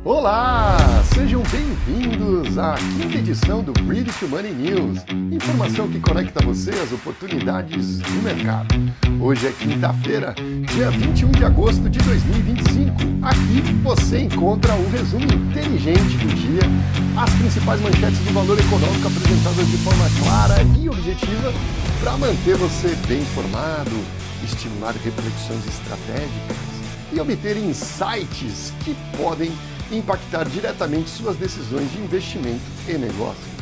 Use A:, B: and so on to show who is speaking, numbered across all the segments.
A: Olá! Sejam bem-vindos à quinta edição do Greedy to Money News, informação que conecta você às oportunidades do mercado. Hoje é quinta-feira, dia 21 de agosto de 2025. Aqui você encontra o resumo inteligente do dia, as principais manchetes do valor econômico apresentadas de forma clara e objetiva para manter você bem informado, estimular reflexões estratégicas e obter insights que podem impactar diretamente suas decisões de investimento e negócio.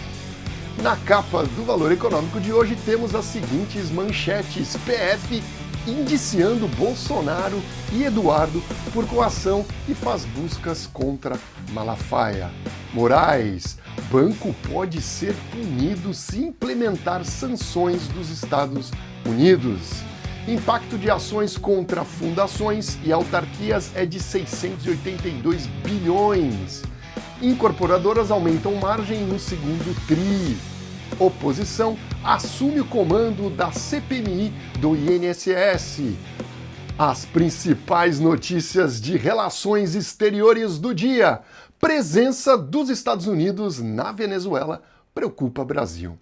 A: Na capa do Valor Econômico de hoje temos as seguintes manchetes: PF indiciando Bolsonaro e Eduardo por coação e faz buscas contra Malafaia. Moraes: banco pode ser punido se implementar sanções dos Estados Unidos. Impacto de ações contra fundações e autarquias é de 682 bilhões. Incorporadoras aumentam margem no segundo TRI. Oposição assume o comando da CPMI do INSS. As principais notícias de relações exteriores do dia. Presença dos Estados Unidos na Venezuela preocupa Brasil.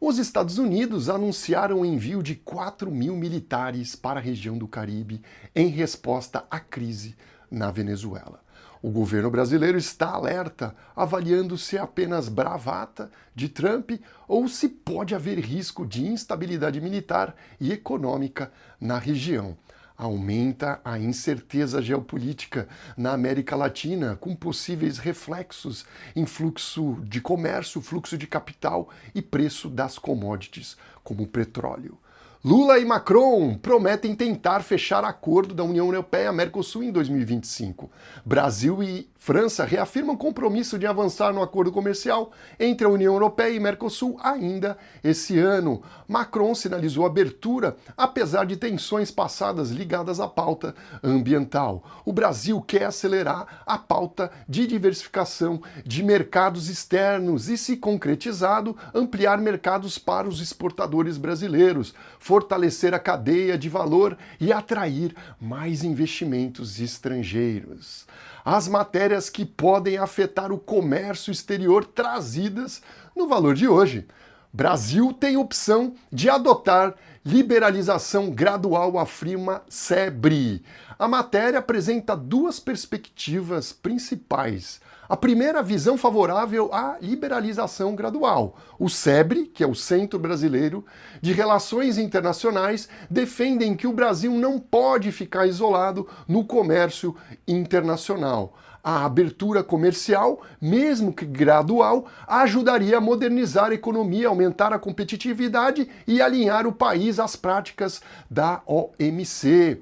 A: Os Estados Unidos anunciaram o envio de 4.000 militares para a região do Caribe em resposta à crise na Venezuela. O governo brasileiro está alerta, avaliando se é apenas bravata de Trump ou se pode haver risco de instabilidade militar e econômica na região. Aumenta a incerteza geopolítica na América Latina, com possíveis reflexos em fluxo de comércio, fluxo de capital e preço das commodities, como o petróleo. Lula e Macron prometem tentar fechar acordo da União Europeia-Mercosul em 2025. Brasil e França reafirmam compromisso de avançar no acordo comercial entre a União Europeia e Mercosul ainda esse ano. Macron sinalizou abertura, apesar de tensões passadas ligadas à pauta ambiental. O Brasil quer acelerar a pauta de diversificação de mercados externos e, se concretizado, ampliar mercados para os exportadores brasileiros, fortalecer a cadeia de valor e atrair mais investimentos estrangeiros. As matérias que podem afetar o comércio exterior trazidas no valor de hoje. Brasil tem opção de adotar liberalização gradual, afirma SEBRE. A matéria apresenta duas perspectivas principais. A primeira, a visão favorável à liberalização gradual. O SEBRE, que é o Centro Brasileiro de Relações Internacionais, defendem que o Brasil não pode ficar isolado no comércio internacional. A abertura comercial, mesmo que gradual, ajudaria a modernizar a economia, aumentar a competitividade e alinhar o país às práticas da OMC.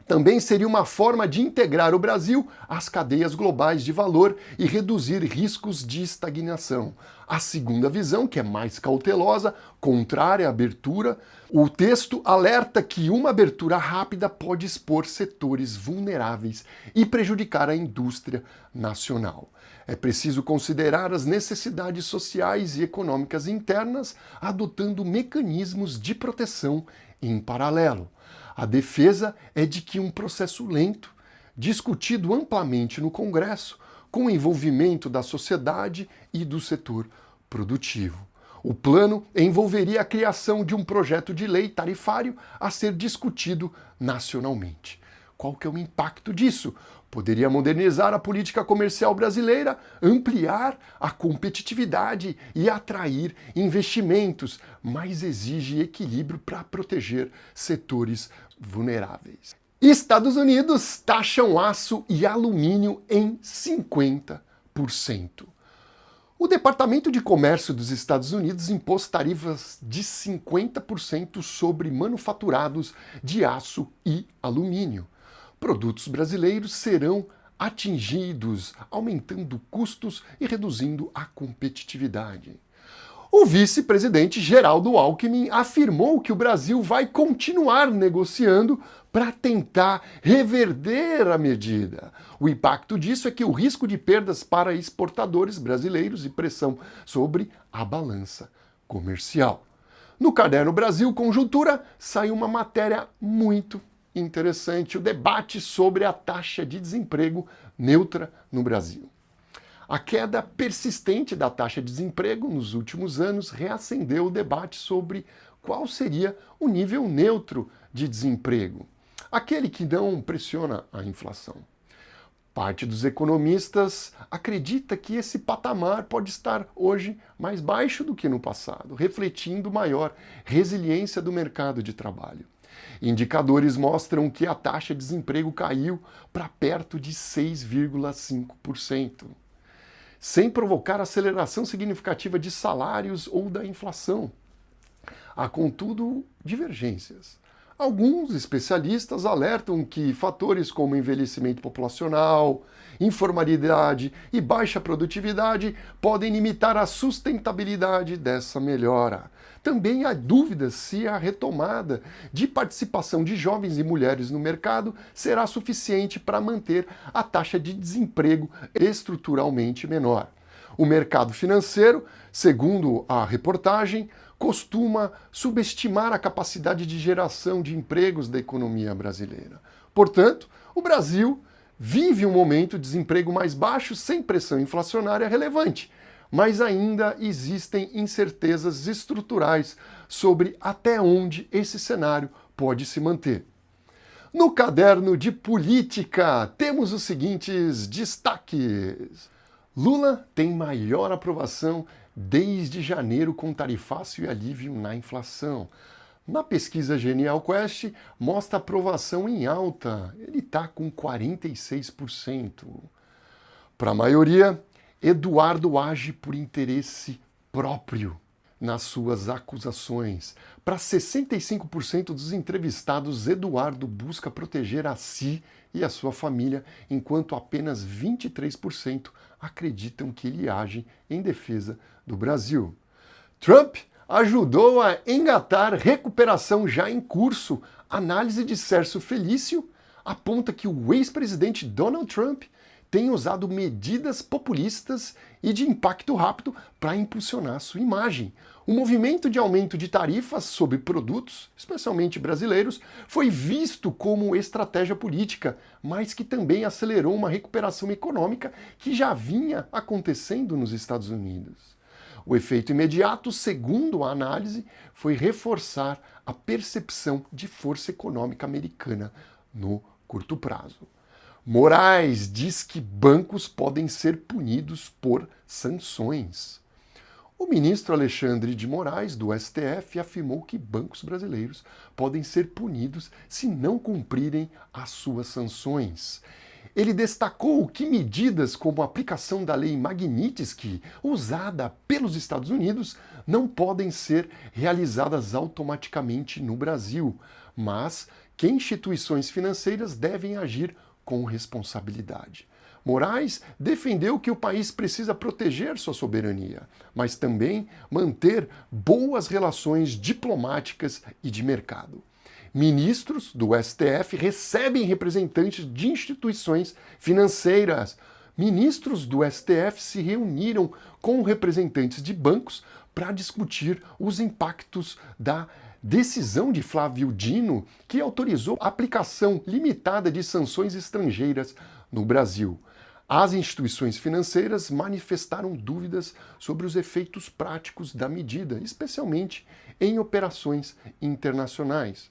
A: Também seria uma forma de integrar o Brasil às cadeias globais de valor e reduzir riscos de estagnação. A segunda visão, que é mais cautelosa, contrária à abertura, o texto alerta que uma abertura rápida pode expor setores vulneráveis e prejudicar a indústria nacional. É preciso considerar as necessidades sociais e econômicas internas, adotando mecanismos de proteção em paralelo. A defesa é de que um processo lento, discutido amplamente no Congresso, com o envolvimento da sociedade e do setor produtivo. O plano envolveria a criação de um projeto de lei tarifário a ser discutido nacionalmente. Qual que é o impacto disso? Poderia modernizar a política comercial brasileira, ampliar a competitividade e atrair investimentos, mas exige equilíbrio para proteger setores vulneráveis. Estados Unidos taxam aço e alumínio em 50%. O Departamento de Comércio dos Estados Unidos impôs tarifas de 50% sobre manufaturados de aço e alumínio. Produtos brasileiros serão atingidos, aumentando custos e reduzindo a competitividade. O vice-presidente Geraldo Alckmin afirmou que o Brasil vai continuar negociando para tentar reverter a medida. O impacto disso é que o risco de perdas para exportadores brasileiros e pressão sobre a balança comercial. No Caderno Brasil Conjuntura saiu uma matéria muito interessante o debate sobre a taxa de desemprego neutra no Brasil. A queda persistente da taxa de desemprego nos últimos anos reacendeu o debate sobre qual seria o nível neutro de desemprego, aquele que não pressiona a inflação. Parte dos economistas acredita que esse patamar pode estar hoje mais baixo do que no passado, refletindo maior resiliência do mercado de trabalho. Indicadores mostram que a taxa de desemprego caiu para perto de 6,5%, sem provocar aceleração significativa de salários ou da inflação. Há, contudo, divergências. Alguns especialistas alertam que fatores como envelhecimento populacional, informalidade e baixa produtividade podem limitar a sustentabilidade dessa melhora. Também há dúvidas se a retomada de participação de jovens e mulheres no mercado será suficiente para manter a taxa de desemprego estruturalmente menor. O mercado financeiro, segundo a reportagem, costuma subestimar a capacidade de geração de empregos da economia brasileira. Portanto, o Brasil vive um momento de desemprego mais baixo sem pressão inflacionária relevante, mas ainda existem incertezas estruturais sobre até onde esse cenário pode se manter. No caderno de política, temos os seguintes destaques. Lula tem maior aprovação desde janeiro com tarifácio e alívio na inflação. Na pesquisa Genial Quest, mostra aprovação em alta. Ele está com 46%. Para a maioria, Eduardo age por interesse próprio nas suas acusações. Para 65% dos entrevistados, Eduardo busca proteger a si e a sua família, enquanto apenas 23% acreditam que ele age em defesa do Brasil. Trump ajudou a engatar recuperação já em curso. Análise de Sérgio Felício aponta que o ex-presidente Donald Trump tem usado medidas populistas e de impacto rápido para impulsionar sua imagem. O movimento de aumento de tarifas sobre produtos, especialmente brasileiros, foi visto como estratégia política, mas que também acelerou uma recuperação econômica que já vinha acontecendo nos Estados Unidos. O efeito imediato, segundo a análise, foi reforçar a percepção de força econômica americana no curto prazo. Moraes diz que bancos podem ser punidos por sanções. O ministro Alexandre de Moraes, do STF, afirmou que bancos brasileiros podem ser punidos se não cumprirem as suas sanções. Ele destacou que medidas como a aplicação da lei Magnitsky, usada pelos Estados Unidos, não podem ser realizadas automaticamente no Brasil, mas que instituições financeiras devem agir com responsabilidade. Moraes defendeu que o país precisa proteger sua soberania, mas também manter boas relações diplomáticas e de mercado. Ministros do STF recebem representantes de instituições financeiras. Ministros do STF se reuniram com representantes de bancos para discutir os impactos da decisão de Flávio Dino, que autorizou a aplicação limitada de sanções estrangeiras no Brasil. As instituições financeiras manifestaram dúvidas sobre os efeitos práticos da medida, especialmente em operações internacionais.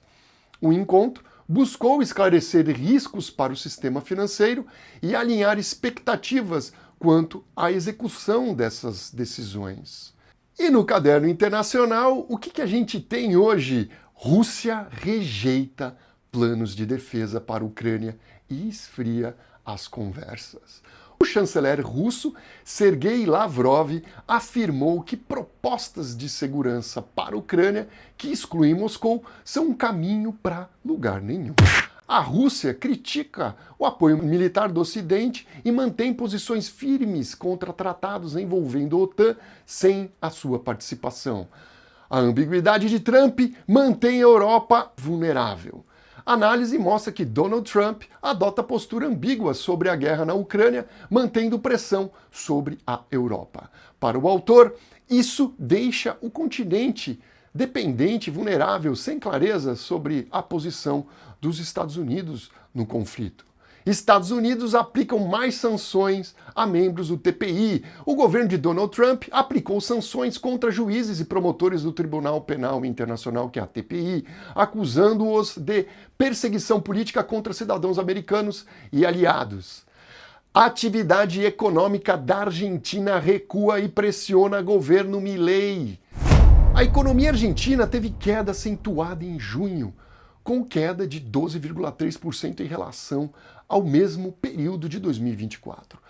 A: O encontro buscou esclarecer riscos para o sistema financeiro e alinhar expectativas quanto à execução dessas decisões. E no caderno internacional, o que a gente tem hoje? Rússia rejeita planos de defesa para a Ucrânia e esfria as conversas. O chanceler russo, Sergei Lavrov, afirmou que propostas de segurança para a Ucrânia, que excluem Moscou, são um caminho para lugar nenhum. A Rússia critica o apoio militar do Ocidente e mantém posições firmes contra tratados envolvendo a OTAN sem a sua participação. A ambiguidade de Trump mantém a Europa vulnerável. A análise mostra que Donald Trump adota postura ambígua sobre a guerra na Ucrânia, mantendo pressão sobre a Europa. Para o autor, isso deixa o continente dependente, vulnerável, sem clareza sobre a posição dos Estados Unidos no conflito. Estados Unidos aplicam mais sanções a membros do TPI. O governo de Donald Trump aplicou sanções contra juízes e promotores do Tribunal Penal Internacional, que é a TPI, acusando-os de perseguição política contra cidadãos americanos e aliados. A atividade econômica da Argentina recua e pressiona o governo Milei. A economia argentina teve queda acentuada em junho, com queda de 12,3% em relação ao mesmo período de 2024.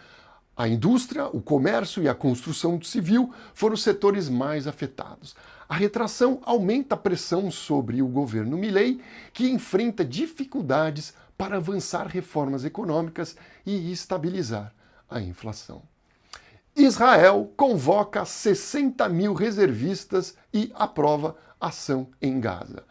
A: A indústria, o comércio e a construção civil foram os setores mais afetados. A retração aumenta a pressão sobre o governo Milei, que enfrenta dificuldades para avançar reformas econômicas e estabilizar a inflação. Israel convoca 60 mil reservistas e aprova ação em Gaza.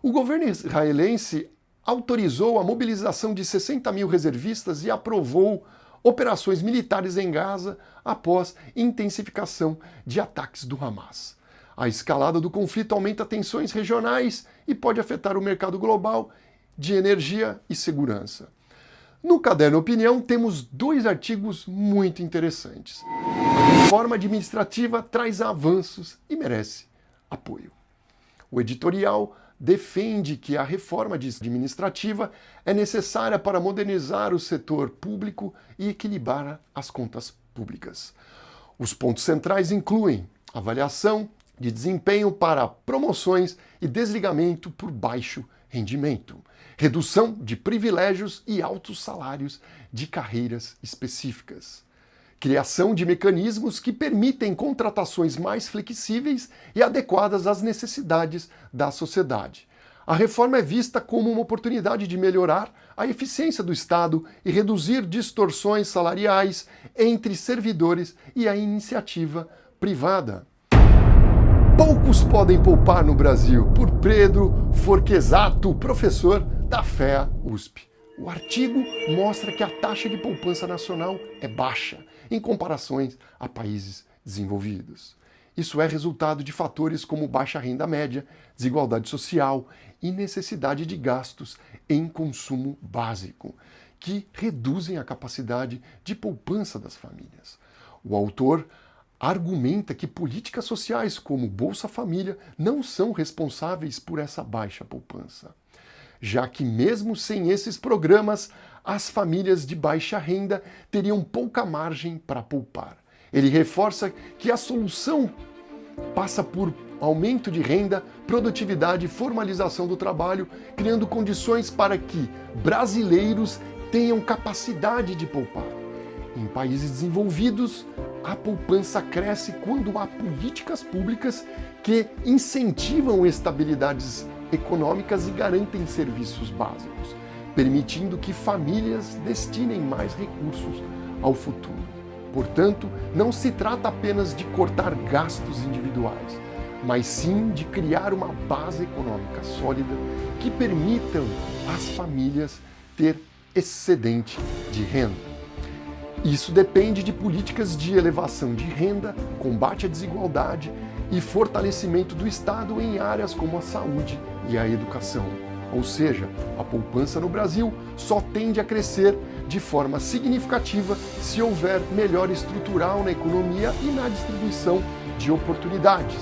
A: O governo israelense autorizou a mobilização de 60 mil reservistas e aprovou operações militares em Gaza após intensificação de ataques do Hamas. A escalada do conflito aumenta tensões regionais e pode afetar o mercado global de energia e segurança. No Caderno Opinião temos 2 artigos muito interessantes. A reforma administrativa traz avanços e merece apoio. O editorial defende que a reforma administrativa é necessária para modernizar o setor público e equilibrar as contas públicas. Os pontos centrais incluem avaliação de desempenho para promoções e desligamento por baixo rendimento, redução de privilégios e altos salários de carreiras específicas, criação de mecanismos que permitem contratações mais flexíveis e adequadas às necessidades da sociedade. A reforma é vista como uma oportunidade de melhorar a eficiência do Estado e reduzir distorções salariais entre servidores e a iniciativa privada. Poucos podem poupar no Brasil, por Pedro Forquesato, professor da FEA USP. O artigo mostra que a taxa de poupança nacional é baixa em comparações a países desenvolvidos. Isso é resultado de fatores como baixa renda média, desigualdade social e necessidade de gastos em consumo básico, que reduzem a capacidade de poupança das famílias. O autor argumenta que políticas sociais como Bolsa Família não são responsáveis por essa baixa poupança, já que mesmo sem esses programas, as famílias de baixa renda teriam pouca margem para poupar. Ele reforça que a solução passa por aumento de renda, produtividade e formalização do trabalho, criando condições para que brasileiros tenham capacidade de poupar. Em países desenvolvidos, a poupança cresce quando há políticas públicas que incentivam estabilidades econômicas e garantem serviços básicos, permitindo que famílias destinem mais recursos ao futuro. Portanto, não se trata apenas de cortar gastos individuais, mas sim de criar uma base econômica sólida que permitam às famílias ter excedente de renda. Isso depende de políticas de elevação de renda, combate à desigualdade e fortalecimento do Estado em áreas como a saúde e a educação. Ou seja, a poupança no Brasil só tende a crescer de forma significativa se houver melhora estrutural na economia e na distribuição de oportunidades.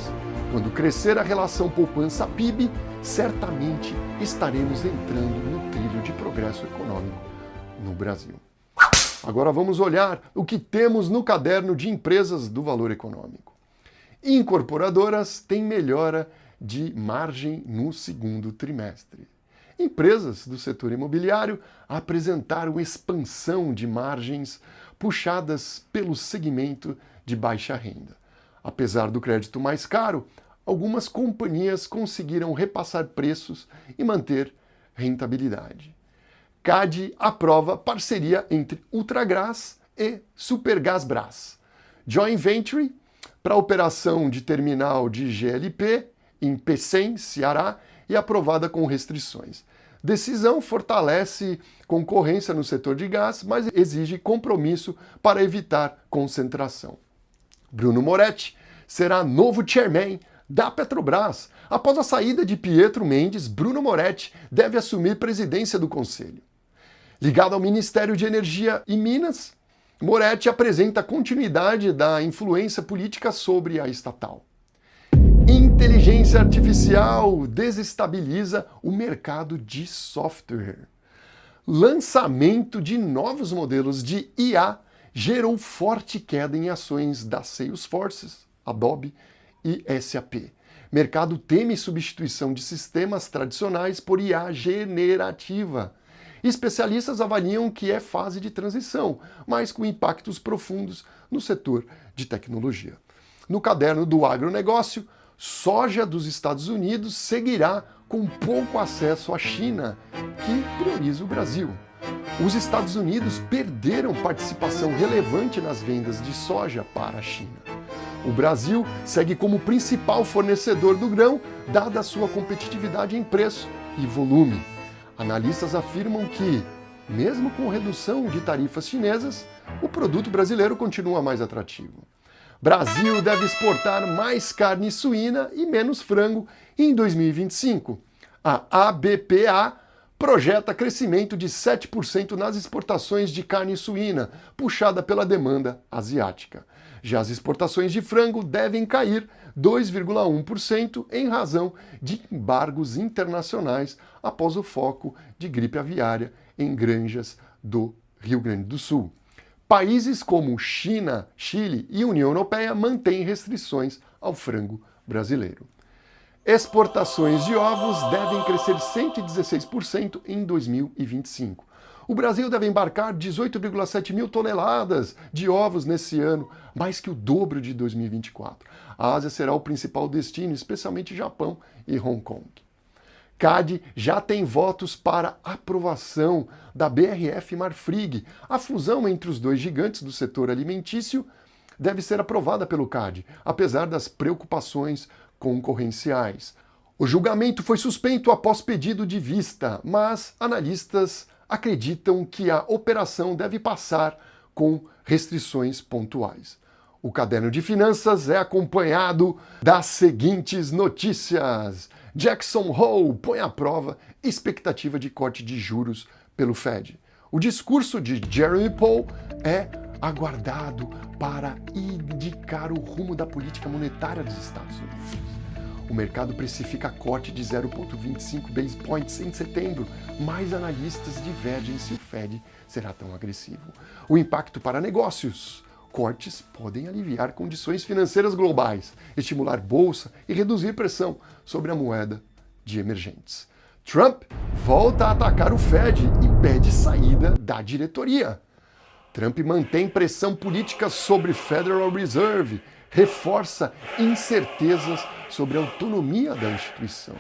A: Quando crescer a relação poupança-PIB, certamente estaremos entrando no trilho de progresso econômico no Brasil. Agora vamos olhar o que temos no caderno de empresas do Valor Econômico. Incorporadoras têm melhora de margem no segundo trimestre. Empresas do setor imobiliário apresentaram expansão de margens puxadas pelo segmento de baixa renda. Apesar do crédito mais caro, algumas companhias conseguiram repassar preços e manter rentabilidade. CADE aprova parceria entre Ultragaz e Supergasbras. Joint Venture para operação de terminal de GLP em Pecém, Ceará, e aprovada com restrições. Decisão fortalece concorrência no setor de gás, mas exige compromisso para evitar concentração. Bruno Moretti será novo chairman da Petrobras. Após a saída de Pietro Mendes, Bruno Moretti deve assumir presidência do conselho. Ligado ao Ministério de Energia e Minas, Moretti apresenta a continuidade da influência política sobre a estatal. Inteligência artificial desestabiliza o mercado de software. Lançamento de novos modelos de IA gerou forte queda em ações da Salesforce, Adobe e SAP. Mercado teme substituição de sistemas tradicionais por IA generativa. Especialistas avaliam que é fase de transição, mas com impactos profundos no setor de tecnologia. No caderno do agronegócio, soja dos Estados Unidos seguirá com pouco acesso à China, que prioriza o Brasil. Os Estados Unidos perderam participação relevante nas vendas de soja para a China. O Brasil segue como principal fornecedor do grão, dada a sua competitividade em preço e volume. Analistas afirmam que, mesmo com redução de tarifas chinesas, o produto brasileiro continua mais atrativo. Brasil deve exportar mais carne suína e menos frango em 2025. A ABPA projeta crescimento de 7% nas exportações de carne suína, puxada pela demanda asiática. Já as exportações de frango devem cair 2,1% em razão de embargos internacionais após o foco de gripe aviária em granjas do Rio Grande do Sul. Países como China, Chile e União Europeia mantêm restrições ao frango brasileiro. Exportações de ovos devem crescer 116% em 2025. O Brasil deve embarcar 18,7 mil toneladas de ovos nesse ano, mais que o dobro de 2024. A Ásia será o principal destino, especialmente Japão e Hong Kong. CAD já tem votos para aprovação da BRF Marfrig. A fusão entre os dois gigantes do setor alimentício deve ser aprovada pelo CAD, apesar das preocupações concorrenciais. O julgamento foi suspenso após pedido de vista, mas analistas acreditam que a operação deve passar com restrições pontuais. O caderno de finanças é acompanhado das seguintes notícias. Jackson Hole põe à prova expectativa de corte de juros pelo Fed. O discurso de Jeremy Powell é aguardado para indicar o rumo da política monetária dos Estados Unidos. O mercado precifica corte de 0,25 base points em setembro, mas analistas divergem se o Fed será tão agressivo. O impacto para negócios. Cortes podem aliviar condições financeiras globais, estimular bolsa e reduzir pressão sobre a moeda de emergentes. Trump volta a atacar o Fed e pede saída da diretoria. Trump mantém pressão política sobre Federal Reserve, reforça incertezas sobre a autonomia da instituição.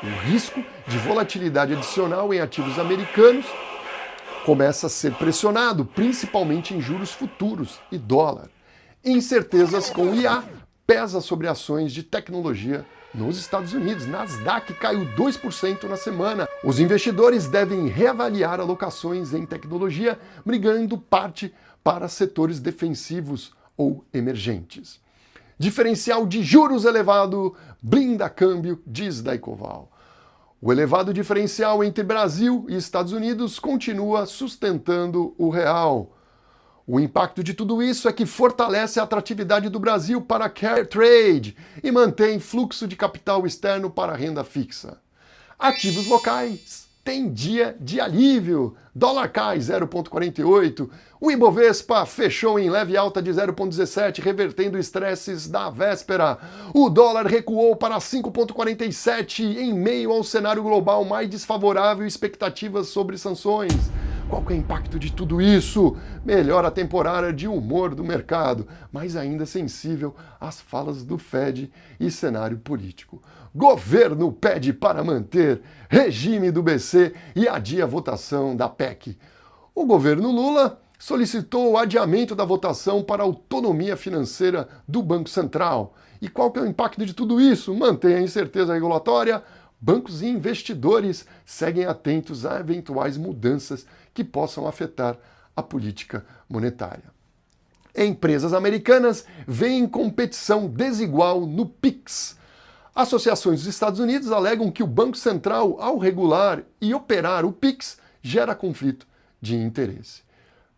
A: O risco de volatilidade adicional em ativos americanos começa a ser pressionado, principalmente em juros futuros e dólar. Incertezas com IA pesa sobre ações de tecnologia nos Estados Unidos. Nasdaq caiu 2% na semana. Os investidores devem reavaliar alocações em tecnologia, brigando parte para setores defensivos ou emergentes. Diferencial de juros elevado blinda câmbio, diz Daicoval. O elevado diferencial entre Brasil e Estados Unidos continua sustentando o real. O impacto de tudo isso é que fortalece a atratividade do Brasil para carry trade e mantém fluxo de capital externo para a renda fixa. Ativos locais têm dia de alívio. Dólar cai 0,48. O Ibovespa fechou em leve alta de 0,17, revertendo estresses da véspera. O dólar recuou para 5,47 em meio ao cenário global mais desfavorável e expectativas sobre sanções. Qual que é o impacto de tudo isso? Melhora temporária de humor do mercado, mas ainda sensível às falas do Fed e cenário político. Governo pede para manter regime do BC e adia a votação da PEC. O governo Lula solicitou o adiamento da votação para a autonomia financeira do Banco Central. E qual que é o impacto de tudo isso? Mantém a incerteza regulatória. Bancos e investidores seguem atentos a eventuais mudanças que possam afetar a política monetária. Empresas americanas veem competição desigual no PIX. Associações dos Estados Unidos alegam que o Banco Central, ao regular e operar o PIX, gera conflito de interesse.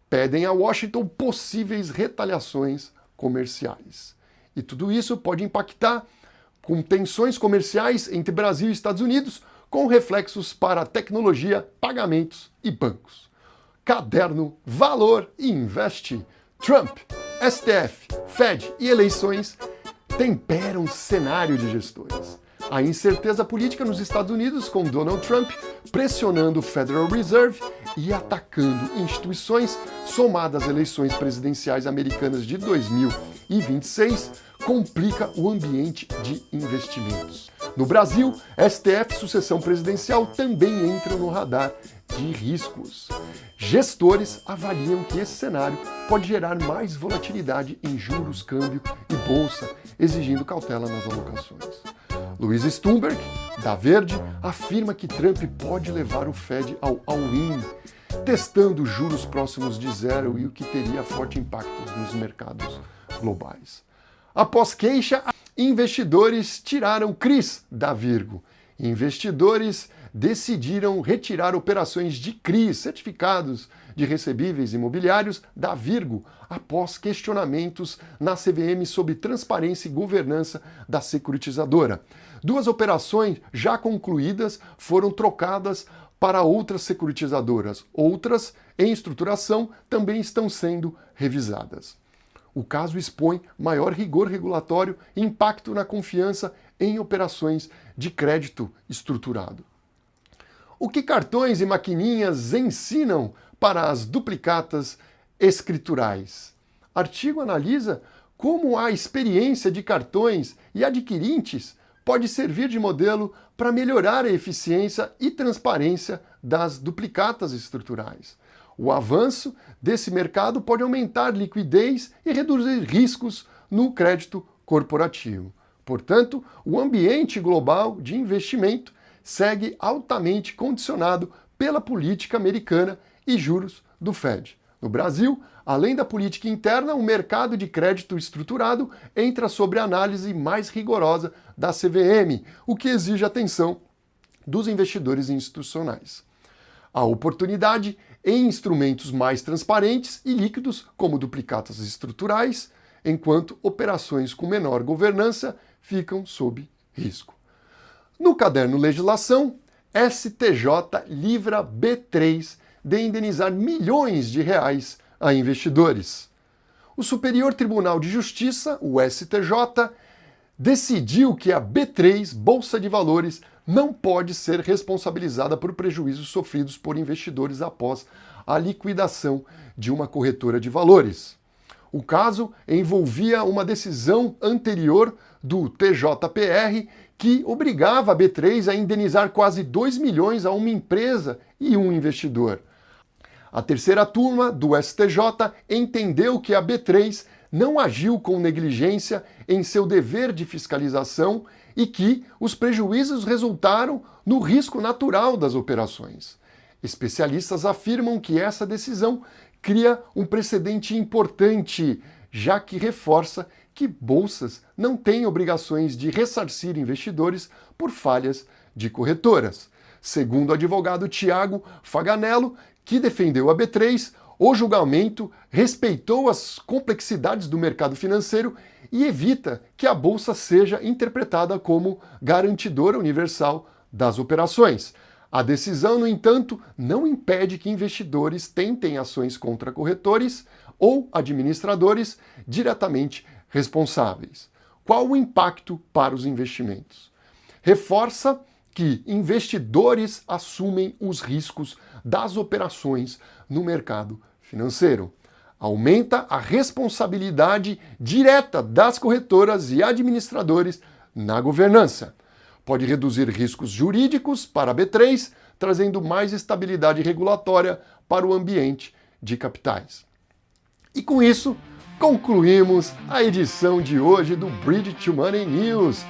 A: Pedem a Washington possíveis retaliações comerciais. E tudo isso pode impactar com tensões comerciais entre Brasil e Estados Unidos, com reflexos para tecnologia, pagamentos e bancos. Caderno Valor e Investe. Trump, STF, Fed e eleições temperam cenário de gestores. A incerteza política nos Estados Unidos, com Donald Trump pressionando o Federal Reserve e atacando instituições, somadas às eleições presidenciais americanas de 2026, complica o ambiente de investimentos. No Brasil, STF e sucessão presidencial também entram no radar de riscos. Gestores avaliam que esse cenário pode gerar mais volatilidade em juros, câmbio e bolsa, exigindo cautela nas alocações. Luiz Stumberg, da Verde, afirma que Trump pode levar o Fed ao all-in, testando juros próximos de zero e o que teria forte impacto nos mercados globais. Após queixa, investidores tiraram CRIs da Virgo. Investidores decidiram retirar operações de CRIs, certificados de recebíveis imobiliários, da Virgo, após questionamentos na CVM sobre transparência e governança da securitizadora. 2 operações já concluídas foram trocadas para outras securitizadoras. Outras, em estruturação, também estão sendo revisadas. O caso expõe maior rigor regulatório e impacto na confiança em operações de crédito estruturado. O que cartões e maquininhas ensinam para as duplicatas escriturais? Artigo analisa como a experiência de cartões e adquirentes pode servir de modelo para melhorar a eficiência e transparência das duplicatas estruturais. O avanço desse mercado pode aumentar liquidez e reduzir riscos no crédito corporativo. Portanto, o ambiente global de investimento segue altamente condicionado pela política americana e juros do Fed. No Brasil, além da política interna, o mercado de crédito estruturado entra sob a análise mais rigorosa da CVM, o que exige atenção dos investidores institucionais. A oportunidade em instrumentos mais transparentes e líquidos, como duplicatas estruturais, enquanto operações com menor governança ficam sob risco. No caderno Legislação, STJ livra B3 de indenizar milhões de reais a investidores. O Superior Tribunal de Justiça, o STJ, decidiu que a B3, Bolsa de Valores, não pode ser responsabilizada por prejuízos sofridos por investidores após a liquidação de uma corretora de valores. O caso envolvia uma decisão anterior do TJPR que obrigava a B3 a indenizar quase 2 milhões a uma empresa e um investidor. A terceira turma do STJ entendeu que a B3 não agiu com negligência em seu dever de fiscalização e que os prejuízos resultaram no risco natural das operações. Especialistas afirmam que essa decisão cria um precedente importante, já que reforça que bolsas não têm obrigações de ressarcir investidores por falhas de corretoras. Segundo o advogado Tiago Faganello, que defendeu a B3, o julgamento respeitou as complexidades do mercado financeiro e evita que a bolsa seja interpretada como garantidora universal das operações. A decisão, no entanto, não impede que investidores tentem ações contra corretores ou administradores diretamente responsáveis. Qual o impacto para os investimentos? Reforça que investidores assumem os riscos das operações no mercado financeiro. Aumenta a responsabilidade direta das corretoras e administradores na governança. Pode reduzir riscos jurídicos para a B3, trazendo mais estabilidade regulatória para o ambiente de capitais. E com isso, concluímos a edição de hoje do Bridge to Money News.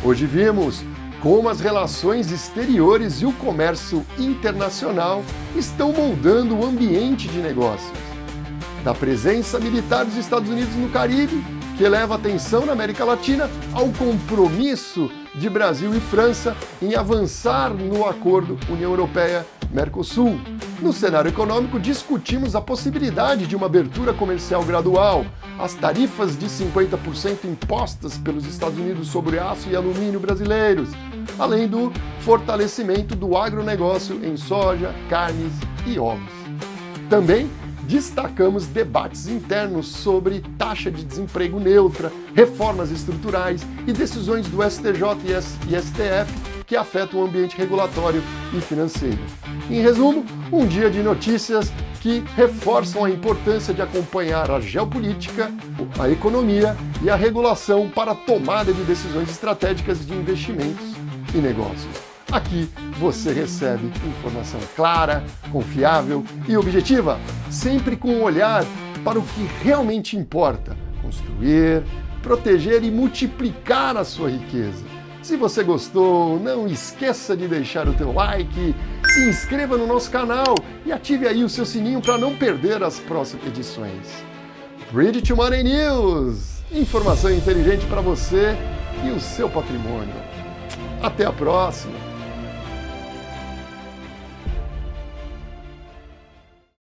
A: Hoje vimos como as relações exteriores e o comércio internacional estão moldando o ambiente de negócios. Da presença militar dos Estados Unidos no Caribe, que eleva a atenção na América Latina, ao compromisso de Brasil e França em avançar no acordo União Europeia-Mercosul. No cenário econômico, discutimos a possibilidade de uma abertura comercial gradual, as tarifas de 50% impostas pelos Estados Unidos sobre aço e alumínio brasileiros, além do fortalecimento do agronegócio em soja, carnes e ovos. Também destacamos debates internos sobre taxa de desemprego neutra, reformas estruturais e decisões do STJ e STF que afetam o ambiente regulatório e financeiro. Em resumo, um dia de notícias que reforçam a importância de acompanhar a geopolítica, a economia e a regulação para a tomada de decisões estratégicas de investimentos e negócios. Aqui você recebe informação clara, confiável e objetiva, sempre com um olhar para o que realmente importa: construir, proteger e multiplicar a sua riqueza. Se você gostou, não esqueça de deixar o teu like, se inscreva no nosso canal e ative aí o seu sininho para não perder as próximas edições. Ready to Money News! Informação inteligente para você e o seu patrimônio. Até a próxima!